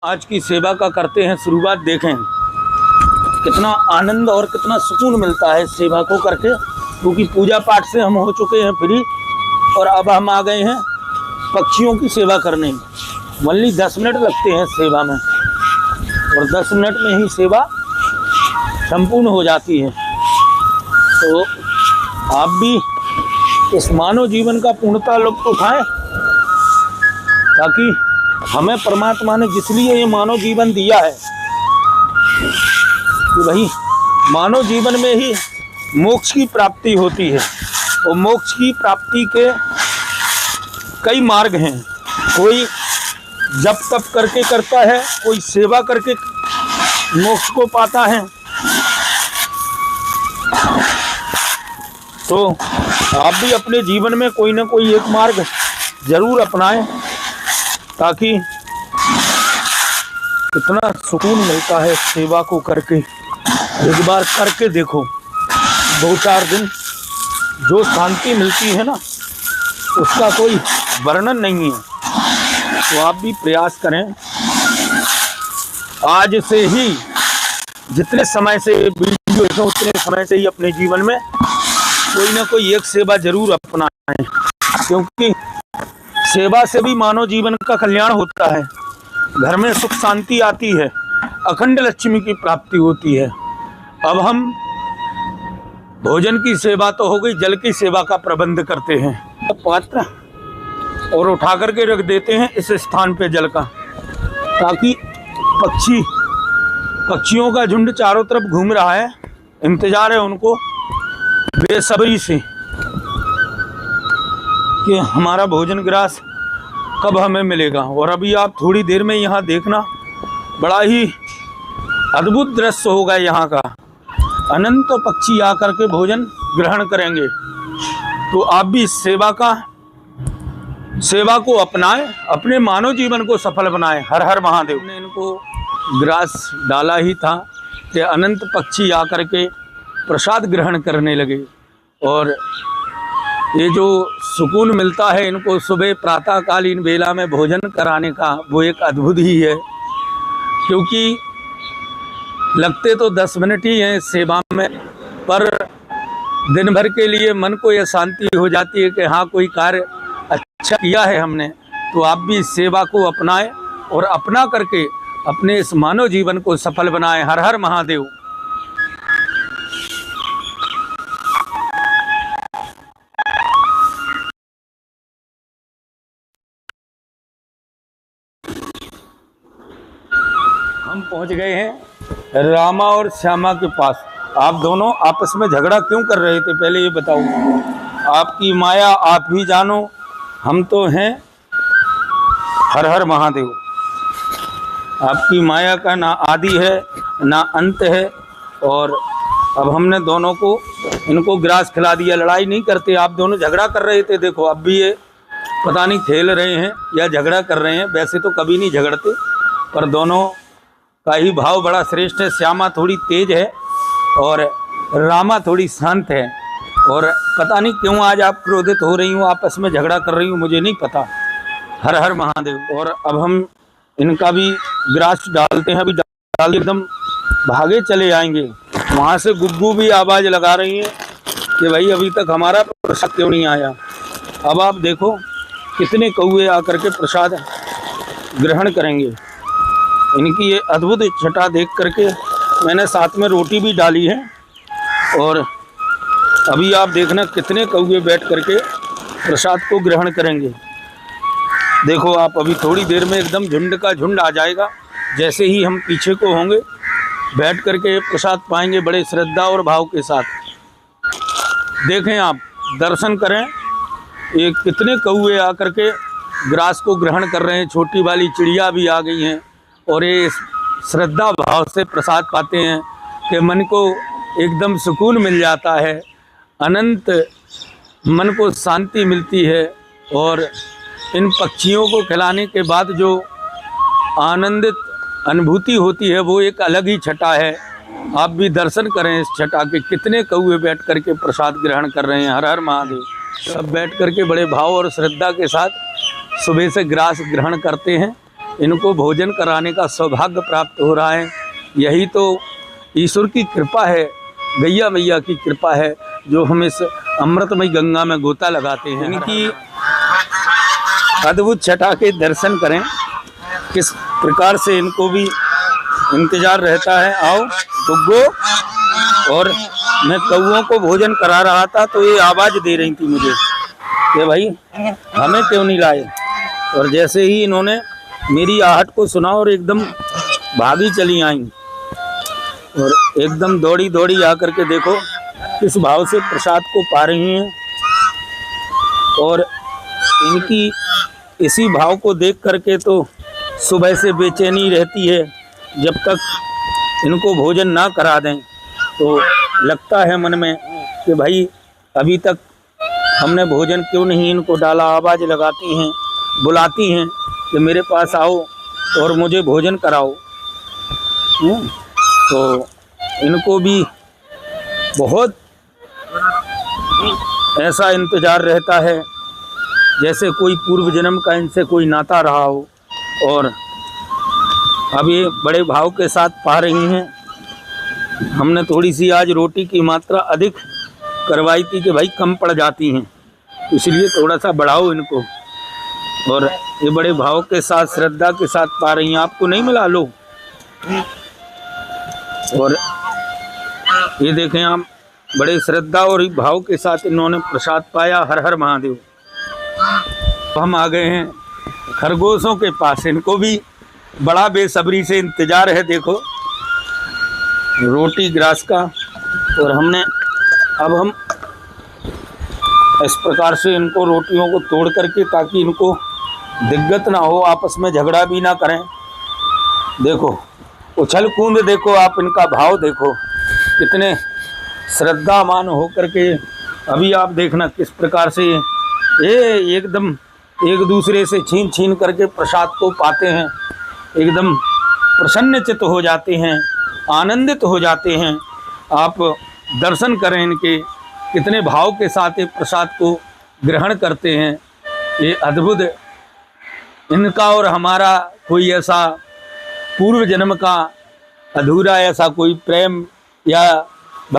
आज की सेवा का करते हैं शुरुआत। देखें कितना आनंद और कितना सुकून मिलता है सेवा को करके, क्योंकि पूजा पाठ से हम हो चुके हैं फ्री और अब हम आ गए हैं पक्षियों की सेवा करने में। ओनली 10 मिनट लगते हैं सेवा में और 10 मिनट में ही सेवा संपूर्ण हो जाती है। तो आप भी इस मानव जीवन का पूर्णता लुत्फ उठाएं, ताकि हमें परमात्मा ने जिसलिए ये मानव जीवन दिया है कि भाई मानव जीवन में ही मोक्ष की प्राप्ति होती है। और मोक्ष की प्राप्ति के कई मार्ग हैं। कोई जप तप करके करता है, कोई सेवा करके मोक्ष को पाता है। तो आप भी अपने जीवन में कोई ना कोई एक मार्ग जरूर अपनाएं, ताकि कितना सुकून मिलता है सेवा को करके। एक बार करके देखो, 2-4 दिन जो शांति मिलती है ना, उसका कोई वर्णन नहीं है। तो आप भी प्रयास करें, आज से ही जितने समय से वीडियो देखें उतने समय से ही अपने जीवन में कोई ना कोई एक सेवा जरूर अपनाएं, क्योंकि सेवा से भी मानव जीवन का कल्याण होता है, घर में सुख शांति आती है, अखंड लक्ष्मी की प्राप्ति होती है। अब हम भोजन की सेवा तो हो गई, जल की सेवा का प्रबंध करते हैं। पात्र और उठा करके रख देते हैं इस स्थान पे जल का, ताकि पक्षियों का झुंड चारों तरफ घूम रहा है, इंतजार है उनको बेसब्री से कि हमारा भोजन ग्रास कब हमें मिलेगा। और अभी आप थोड़ी देर में यहाँ देखना, बड़ा ही अद्भुत दृश्य होगा यहाँ का। अनंत पक्षी आकर के भोजन ग्रहण करेंगे। तो आप भी इस सेवा को अपनाएं, अपने मानव जीवन को सफल बनाएं। हर हर महादेव। ने इनको ग्रास डाला ही था कि अनंत पक्षी आकर के प्रसाद ग्रहण करने लगे। और ये जो सुकून मिलता है इनको सुबह प्रातःकालीन बेला में भोजन कराने का, वो एक अद्भुत ही है। क्योंकि लगते तो 10 मिनट ही हैं सेवा में, पर दिन भर के लिए मन को यह शांति हो जाती है कि हाँ, कोई कार्य अच्छा किया है हमने। तो आप भी इस सेवा को अपनाएं और अपना करके अपने इस मानव जीवन को सफल बनाएं। हर हर महादेव। हम पहुंच गए हैं रामा और श्यामा के पास। आप दोनों आपस में झगड़ा क्यों कर रहे थे, पहले ये बताओ। आपकी माया आप ही जानो, हम तो हैं हर हर महादेव। आपकी माया का ना आदि है ना अंत है। और अब हमने दोनों को इनको ग्रास खिला दिया। लड़ाई नहीं करते, आप दोनों झगड़ा कर रहे थे। देखो अब भी ये पता नहीं खेल रहे हैं या झगड़ा कर रहे हैं। वैसे तो कभी नहीं झगड़ते, पर दोनों का ही भाव बड़ा श्रेष्ठ है। श्यामा थोड़ी तेज है और रामा थोड़ी शांत है। और पता नहीं क्यों आज आप क्रोधित हो रही हूँ, आपस में झगड़ा कर रही हूँ, मुझे नहीं पता। हर हर महादेव। और अब हम इनका भी ग्रास डालते हैं। अभी डाल एकदम भागे चले आएंगे। वहाँ से गुग्गू भी आवाज़ लगा रही हैं कि भाई अभी तक हमारा प्रसाद क्यों नहीं आया। अब आप देखो कितने कौवे आकर के प्रसाद ग्रहण करेंगे। इनकी ये अद्भुत छटा देख करके मैंने साथ में रोटी भी डाली है। और अभी आप देखना कितने कौवे बैठ करके प्रसाद को ग्रहण करेंगे। देखो आप, अभी थोड़ी देर में एकदम झुंड का झुंड आ जाएगा। जैसे ही हम पीछे को होंगे, बैठ करके प्रसाद पाएंगे बड़े श्रद्धा और भाव के साथ। देखें आप, दर्शन करें, ये कितने कौवे आकर के ग्रास को ग्रहण कर रहे हैं। छोटी वाली चिड़िया भी आ गई हैं और ये श्रद्धा भाव से प्रसाद पाते हैं कि मन को एकदम सुकून मिल जाता है, अनंत मन को शांति मिलती है। और इन पक्षियों को खिलाने के बाद जो आनंदित अनुभूति होती है, वो एक अलग ही छटा है। आप भी दर्शन करें इस छटा के। कितने कौवे बैठ करके प्रसाद ग्रहण कर रहे हैं। हर हर महादेव। सब बैठ करके बड़े भाव और श्रद्धा के साथ सुबह से ग्रास ग्रहण करते हैं। इनको भोजन कराने का सौभाग्य प्राप्त हो रहा है। यही तो ईश्वर की कृपा है, गैया मैया की कृपा है, जो हम इस अमृतमयी गंगा में गोता लगाते हैं। इनकी अद्भुत छटा के दर्शन करें, किस प्रकार से इनको भी इंतजार रहता है। आओ दुग्गो। और मैं कौओं को भोजन करा रहा था तो ये आवाज़ दे रही थी मुझे कि भाई हमें क्यों नहीं लाए। और जैसे ही इन्होंने मेरी आहट को सुना और एकदम भागी चली आई और एकदम दौड़ी दौड़ी आकर के देखो किस भाव से प्रसाद को पा रही हैं। और इनकी इसी भाव को देख करके तो सुबह से बेचैनी रहती है, जब तक इनको भोजन ना करा दें तो लगता है मन में कि भाई अभी तक हमने भोजन क्यों नहीं इनको डाला। आवाज़ लगाती हैं, बुलाती हैं कि मेरे पास आओ और मुझे भोजन कराओ। तो इनको भी बहुत ऐसा इंतज़ार रहता है जैसे कोई पूर्व जन्म का इनसे कोई नाता रहा हो। और अब ये बड़े भाव के साथ पा रही हैं। हमने थोड़ी सी आज रोटी की मात्रा अधिक करवाई थी कि भाई कम पड़ जाती हैं, इसलिए थोड़ा सा बढ़ाओ इनको। और ये बड़े भाव के साथ श्रद्धा के साथ पा रही हैं। आपको नहीं मिला, लो। और ये देखें आप, बड़े श्रद्धा और भाव के साथ इन्होंने प्रसाद पाया। हर हर महादेव। हम आ गए हैं खरगोशों के पास। इनको भी बड़ा बेसब्री से इंतज़ार है। देखो रोटी ग्रास का। और हमने हम इस प्रकार से इनको रोटियों को तोड़ करके, ताकि इनको दिक्कत ना हो, आपस में झगड़ा भी ना करें। देखो उछल कूद, देखो आप इनका भाव देखो, कितने श्रद्धामान हो करके। अभी आप देखना किस प्रकार से ये एकदम एक दूसरे से छीन छीन करके प्रसाद को पाते हैं, एकदम प्रसन्नचित्त हो जाते हैं, आनंदित हो जाते हैं। आप दर्शन करें इनके, कितने भाव के साथ ये प्रसाद को ग्रहण करते हैं। ये अद्भुत इनका और हमारा कोई ऐसा पूर्व जन्म का अधूरा ऐसा कोई प्रेम या